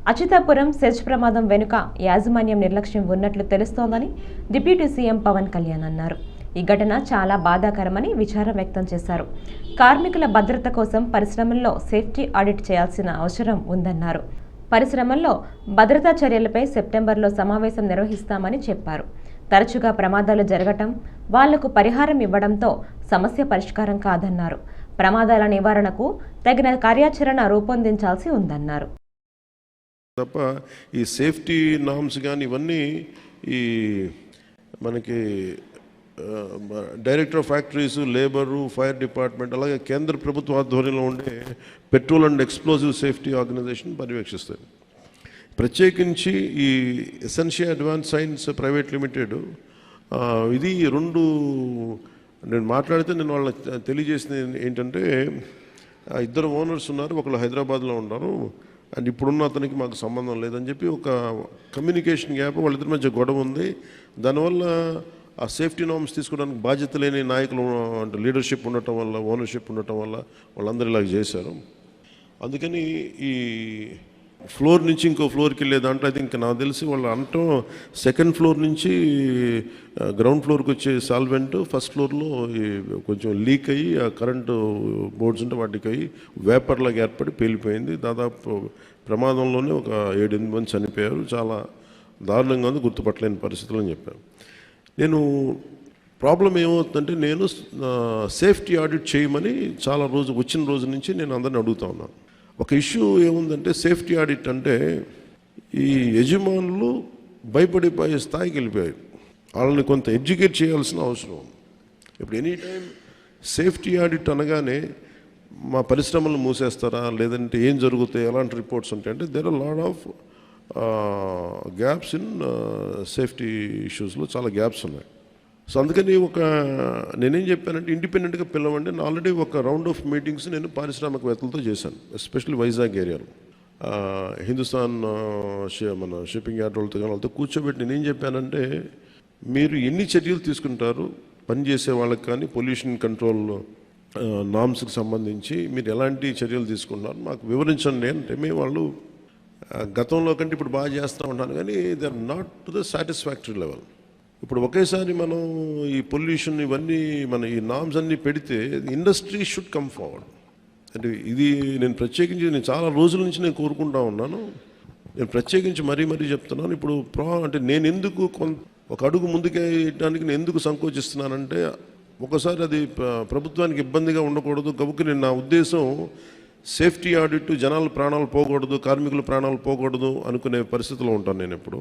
Atchutapuram SEZ ప్రమాదం వెనుక యాజమాన్యం నిర్లక్ష్యం ఉన్నట్లు తెలుస్తోందని డిప్యూటీ సీఎం పవన్ కళ్యాణ్ అన్నారు. ఈ ఘటన చాలా బాధాకరమని విచారం వ్యక్తం చేశారు. కార్మికుల భద్రత కోసం పరిశ్రమల్లో సేఫ్టీ ఆడిట్ చేయాల్సిన అవసరం ఉందన్నారు. పరిశ్రమల్లో భద్రతా చర్యలపై సెప్టెంబర్లో సమావేశం నిర్వహిస్తామని చెప్పారు. తరచుగా ప్రమాదాలు జరగటం, వాళ్లకు పరిహారం ఇవ్వడంతో సమస్య పరిష్కారం కాదన్నారు. ప్రమాదాల నివారణకు తగిన కార్యాచరణ రూపొందించాల్సి ఉందన్నారు. తప్ప ఈ సేఫ్టీ నామ్స్ కానీ ఇవన్నీ ఈ మనకి director of factories, labour, fire department, అలాగే కేంద్ర ప్రభుత్వ ఆధ్వర్యంలో ఉండే petrol and explosive safety organisation పర్యవేక్షిస్తుంది. ప్రత్యేకించి ఈ essential advance science private limited ఇది రెండు నేను మాట్లాడితే నేను వాళ్ళకి తెలియజేసింది ఏంటంటే, ఇద్దరు ఓనర్స్ ఉన్నారు, ఒకళ్ళు హైదరాబాద్లో ఉన్నారు అండ్ ఇప్పుడున్న అతనికి మాకు సంబంధం లేదని చెప్పి ఒక కమ్యూనికేషన్ గ్యాప్ వాళ్ళిద్దరి మధ్య గొడవ ఉంది. దానివల్ల ఆ సేఫ్టీ నార్మ్స్ తీసుకోవడానికి బాధ్యత లేని నాయకులు అంటే లీడర్షిప్ ఉండటం వల్ల, ఓనర్షిప్ ఉండటం వల్ల వాళ్ళందరూ ఇలాగ చేశారు. అందుకని ఈ ఫ్లోర్ నుంచి ఇంకో ఫ్లోర్కి వెళ్ళే దాంట్లో అయితే ఇంకా నాకు తెలిసి వాళ్ళు అంటాం సెకండ్ ఫ్లోర్ నుంచి గ్రౌండ్ ఫ్లోర్కి వచ్చే సాల్వెంట్ ఫస్ట్ ఫ్లోర్లో కొంచెం లీక్ అయ్యి ఆ కరెంటు బోర్డ్స్ ఉంటే వాటికి అయ్యి వేపర్లాగా ఏర్పడి పేలిపోయింది. దాదాపు ప్రమాదంలోనే ఒక 7-8 మంది చనిపోయారు. చాలా దారుణంగా ఉంది, గుర్తుపట్టలేని పరిస్థితులు అని చెప్పారు. నేను ప్రాబ్లం ఏమవుతుందంటే, నేను సేఫ్టీ ఆడిట్ చేయమని చాలా వచ్చిన రోజు నుంచి నేను అందరిని అడుగుతా ఉన్నాను. ఒక ఇష్యూ ఏముందంటే, సేఫ్టీ ఆడిట్ అంటే ఈ యజమానులు భయపడిపోయే స్థాయికి వెళ్ళిపోయారు. వాళ్ళని కొంత ఎడ్యుకేట్ చేయాల్సిన అవసరం ఉంది. ఇప్పుడు ఎనీ టైం సేఫ్టీ ఆడిట్ అనగానే మా పరిశ్రమలను మూసేస్తారా, లేదంటే ఏం జరుగుతాయి, ఎలాంటి రిపోర్ట్స్ ఉంటాయి అంటే, there are lot of gaps in safety ఇష్యూస్లో చాలా గ్యాప్స్ ఉన్నాయి. సో అందుకని నేనేం చెప్పానంటే, ఇండిపెండెంట్గా పిలవండి. నేను ఆల్రెడీ ఒక రౌండ్ ఆఫ్ మీటింగ్స్ నేను పారిశ్రామికవేత్తలతో చేశాను, ఎస్పెషల్లీ వైజాగ్ ఏరియాలో. హిందుస్థాన్ మన షిప్పింగ్ యార్డ్ వాళ్ళతో కూర్చోబెట్టి నేనేం చెప్పానంటే, మీరు ఎన్ని చర్యలు తీసుకుంటారు పనిచేసే వాళ్ళకి కానీ పొల్యూషన్ కంట్రోల్ నామ్స్కి సంబంధించి మీరు ఎలాంటి చర్యలు తీసుకుంటున్నారు మాకు వివరించండి అంటే, మేము వాళ్ళు గతంలో కంటే ఇప్పుడు బాగా చేస్తూ ఉంటాను కానీ they are not to the satisfactory level. ఇప్పుడు ఒకేసారి మనం ఈ పొల్యూషన్ ఇవన్నీ మన ఈ నామ్స్ అన్నీ పెడితే ఇండస్ట్రీ షుడ్ కమ్ ఫార్వర్డ్. అంటే ఇది నేను ప్రత్యేకించి నేను చాలా రోజుల నుంచి నేను కోరుకుంటా ఉన్నాను. నేను ప్రత్యేకించి మరీ చెప్తున్నాను. ఇప్పుడు అంటే నేను ఎందుకు ఒక అడుగు ముందుకేయడానికి నేను ఎందుకు సంకోచిస్తున్నానంటే, ఒకసారి అది ప్రభుత్వానికి ఇబ్బందిగా ఉండకూడదు కాబట్టి నేను నా ఉద్దేశం సేఫ్టీ ఆడిట్ జనాల ప్రాణాలు పోకూడదు, కార్మికుల ప్రాణాలు పోకూడదు అనుకునే పరిస్థితిలో ఉంటాను నేను ఎప్పుడు.